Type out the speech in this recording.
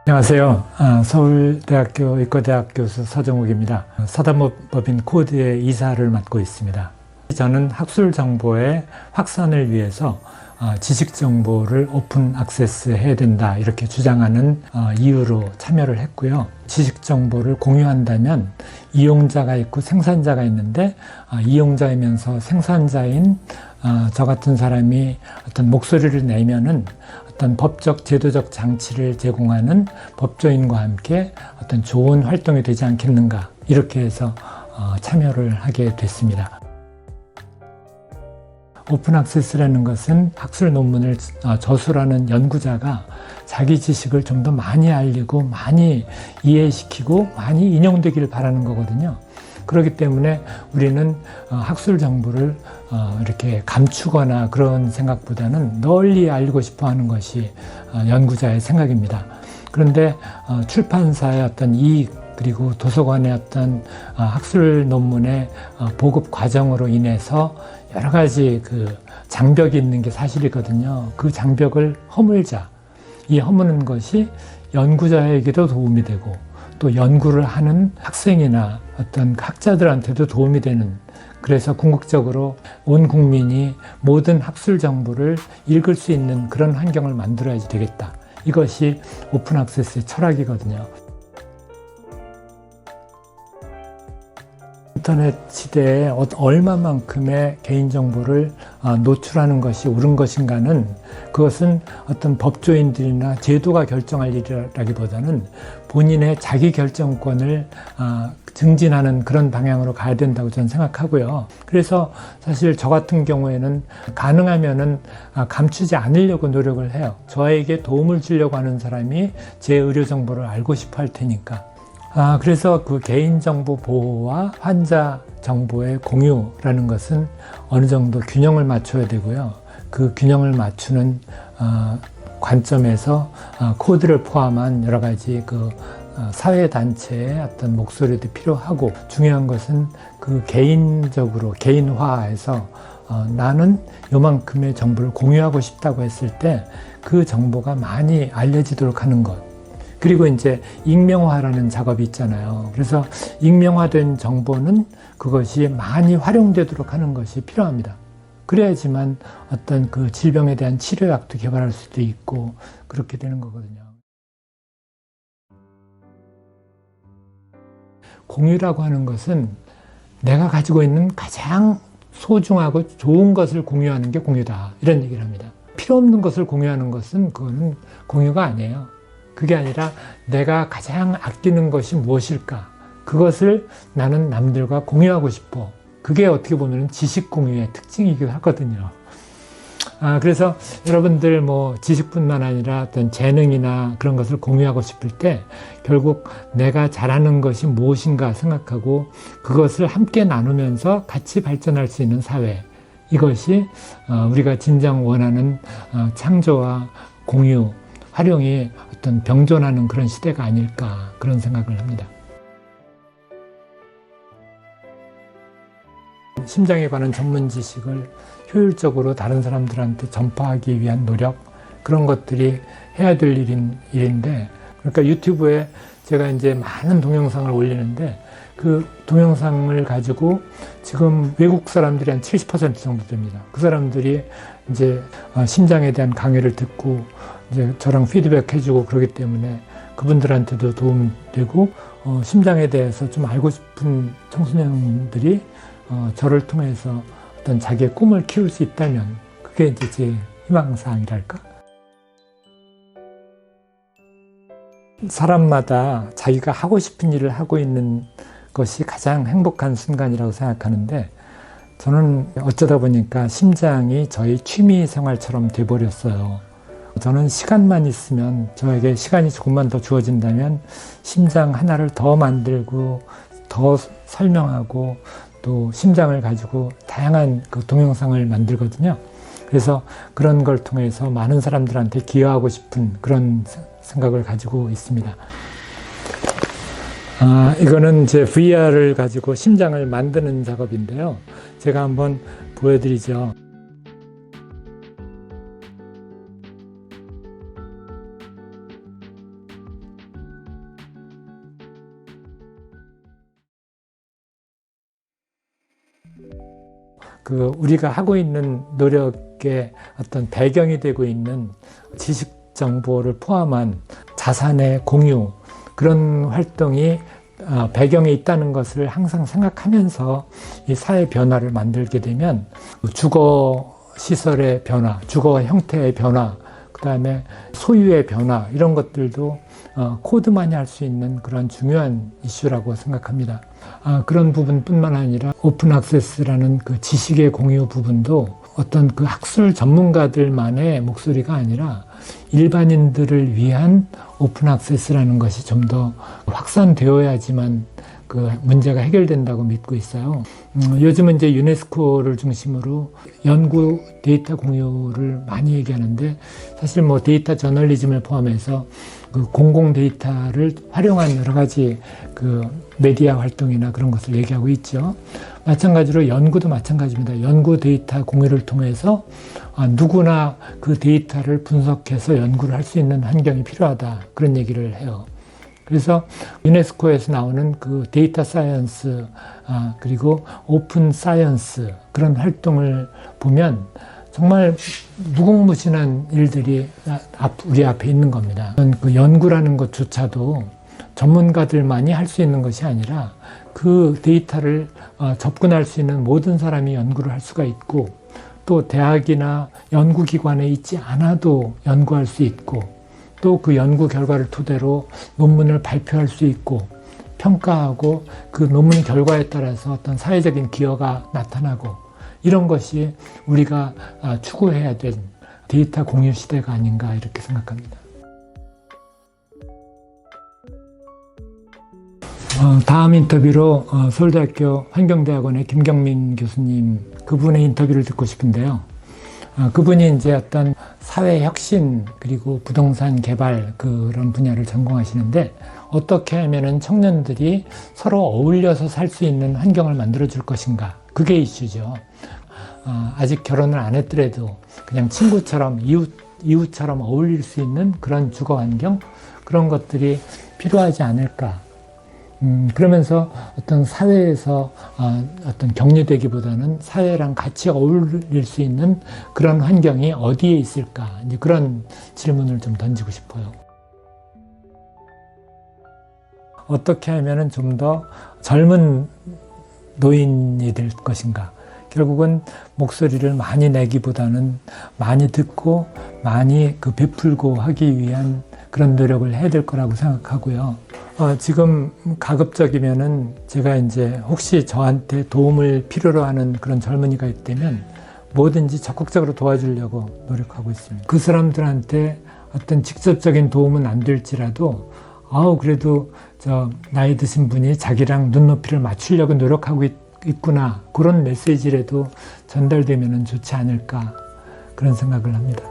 안녕하세요. 서울대학교 의과대학 교수 서정욱입니다. 사단법인 코드의 이사를 맡고 있습니다. 저는 학술 정보의 확산을 위해서 지식 정보를 오픈 액세스 해야 된다 이렇게 주장하는 이유로 참여를 했고요. 지식 정보를 공유한다면 이용자가 있고 생산자가 있는데 이용자이면서 생산자인 저 같은 사람이 어떤 목소리를 내면은 어떤 법적 제도적 장치를 제공하는 법조인과 함께 어떤 좋은 활동이 되지 않겠는가 이렇게 해서 참여를 하게 됐습니다. 오픈 액세스라는 것은 학술 논문을 저술하는 연구자가 자기 지식을 좀 더 많이 알리고 많이 이해시키고 많이 인용되기를 바라는 거거든요. 그렇기 때문에 우리는 학술 정보를 이렇게 감추거나 그런 생각보다는 널리 알리고 싶어 하는 것이 연구자의 생각입니다. 그런데 출판사의 어떤 이익 그리고 도서관의 어떤 학술 논문의 보급 과정으로 인해서 여러 가지 그 장벽이 있는 게 사실이거든요. 그 장벽을 허물자. 이 허무는 것이 연구자에게도 도움이 되고 또 연구를 하는 학생이나 어떤 학자들한테도 도움이 되는, 그래서 궁극적으로 온 국민이 모든 학술 정보를 읽을 수 있는 그런 환경을 만들어야지 되겠다. 이것이 오픈 액세스의 철학이거든요. 인터넷 시대에 얼마만큼의 개인정보를 노출하는 것이 옳은 것인가는, 그것은 어떤 법조인들이나 제도가 결정할 일이라기보다는 본인의 자기 결정권을 증진하는 그런 방향으로 가야 된다고 저는 생각하고요. 그래서 사실 저 같은 경우에는 가능하면은 감추지 않으려고 노력을 해요. 저에게 도움을 주려고 하는 사람이 제 의료 정보를 알고 싶어 할 테니까. 그래서 그 개인정보 보호와 환자 정보의 공유라는 것은 어느 정도 균형을 맞춰야 되고요. 그 균형을 맞추는 관점에서 코드를 포함한 여러 가지 그 사회단체의 어떤 목소리도 필요하고, 중요한 것은 그 개인적으로 개인화해서 나는 요만큼의 정보를 공유하고 싶다고 했을 때 그 정보가 많이 알려지도록 하는 것. 그리고 이제 익명화라는 작업이 있잖아요. 그래서 익명화된 정보는 그것이 많이 활용되도록 하는 것이 필요합니다. 그래야지만 어떤 그 질병에 대한 치료약도 개발할 수도 있고 그렇게 되는 거거든요. 공유라고 하는 것은 내가 가지고 있는 가장 소중하고 좋은 것을 공유하는 게 공유다, 이런 얘기를 합니다. 필요 없는 것을 공유하는 것은 그거는 공유가 아니에요. 그게 아니라 내가 가장 아끼는 것이 무엇일까? 그것을 나는 남들과 공유하고 싶어. 그게 어떻게 보면 지식 공유의 특징이기도 하거든요. 그래서 여러분들 뭐 지식뿐만 아니라 어떤 재능이나 그런 것을 공유하고 싶을 때 결국 내가 잘하는 것이 무엇인가 생각하고 그것을 함께 나누면서 같이 발전할 수 있는 사회. 이것이 우리가 진정 원하는 창조와 공유, 활용이 어떤 병존하는 그런 시대가 아닐까, 그런 생각을 합니다. 심장에 관한 전문 지식을 효율적으로 다른 사람들한테 전파하기 위한 노력, 그런 것들이 해야 될 일인데, 그러니까 유튜브에 제가 이제 많은 동영상을 올리는데 그 동영상을 가지고 지금 외국 사람들이 한 70% 정도 됩니다. 그 사람들이 이제 심장에 대한 강의를 듣고 이제 저랑 피드백 해주고 그러기 때문에 그분들한테도 도움되고, 심장에 대해서 좀 알고 싶은 청소년들이 저를 통해서 어떤 자기의 꿈을 키울 수 있다면 그게 이제 제 희망사항이랄까? 사람마다 자기가 하고 싶은 일을 하고 있는 것이 가장 행복한 순간이라고 생각하는데, 저는 어쩌다 보니까 심장이 저희 취미 생활처럼 돼버렸어요. 저는 시간만 있으면, 저에게 시간이 조금만 더 주어진다면 심장 하나를 더 만들고 더 설명하고 또 심장을 가지고 다양한 그 동영상을 만들거든요. 그래서 그런 걸 통해서 많은 사람들한테 기여하고 싶은 그런 생각을 가지고 있습니다. 이거는 제 VR을 가지고 심장을 만드는 작업인데요. 제가 한번 보여드리죠. 우리가 하고 있는 노력의 어떤 배경이 되고 있는 지식 정보를 포함한 자산의 공유, 그런 활동이 배경에 있다는 것을 항상 생각하면서 이 사회 변화를 만들게 되면 주거 시설의 변화, 주거 형태의 변화, 그 다음에 소유의 변화, 이런 것들도 코드만이 할 수 있는 그런 중요한 이슈라고 생각합니다. 그런 부분뿐만 아니라 오픈 액세스라는 그 지식의 공유 부분도 어떤 그 학술 전문가들만의 목소리가 아니라 일반인들을 위한 오픈 액세스라는 것이 좀 더 확산되어야지만 그 문제가 해결된다고 믿고 있어요. 요즘은 이제 유네스코를 중심으로 연구 데이터 공유를 많이 얘기하는데, 사실 뭐 데이터 저널리즘을 포함해서 그 공공 데이터를 활용한 여러 가지 그 메디어 활동이나 그런 것을 얘기하고 있죠. 마찬가지로 연구도 마찬가지입니다. 연구 데이터 공유를 통해서 누구나 그 데이터를 분석해서 연구를 할 수 있는 환경이 필요하다, 그런 얘기를 해요. 그래서 유네스코에서 나오는 그 데이터 사이언스, 그리고 오픈 사이언스, 그런 활동을 보면 정말 무궁무진한 일들이 우리 앞에 있는 겁니다. 그 연구라는 것조차도 전문가들만이 할 수 있는 것이 아니라 그 데이터를 접근할 수 있는 모든 사람이 연구를 할 수가 있고, 또 대학이나 연구기관에 있지 않아도 연구할 수 있고, 또 그 연구 결과를 토대로 논문을 발표할 수 있고, 평가하고 그 논문 결과에 따라서 어떤 사회적인 기여가 나타나고, 이런 것이 우리가 추구해야 될 데이터 공유 시대가 아닌가, 이렇게 생각합니다. 다음 인터뷰로 서울대학교 환경대학원의 김경민 교수님, 그분의 인터뷰를 듣고 싶은데요. 그분이 이제 어떤 사회 혁신 그리고 부동산 개발, 그런 분야를 전공하시는데, 어떻게 하면은 청년들이 서로 어울려서 살 수 있는 환경을 만들어 줄 것인가, 그게 이슈죠. 아직 결혼을 안 했더라도 그냥 친구처럼 이웃처럼 어울릴 수 있는 그런 주거 환경, 그런 것들이 필요하지 않을까. 그러면서 어떤 사회에서 어떤 격리되기보다는 사회랑 같이 어울릴 수 있는 그런 환경이 어디에 있을까, 이제 그런 질문을 좀 던지고 싶어요. 어떻게 하면은 좀 더 젊은 노인이 될 것인가. 결국은 목소리를 많이 내기보다는 많이 듣고 많이 베풀고 하기 위한 그런 노력을 해야 될 거라고 생각하고요. 지금 가급적이면은 제가 이제 혹시 저한테 도움을 필요로 하는 그런 젊은이가 있다면 뭐든지 적극적으로 도와주려고 노력하고 있습니다. 그 사람들한테 어떤 직접적인 도움은 안 될지라도 그래도 저 나이 드신 분이 자기랑 눈높이를 맞추려고 노력하고 있구나, 그런 메시지라도 전달되면 좋지 않을까, 그런 생각을 합니다.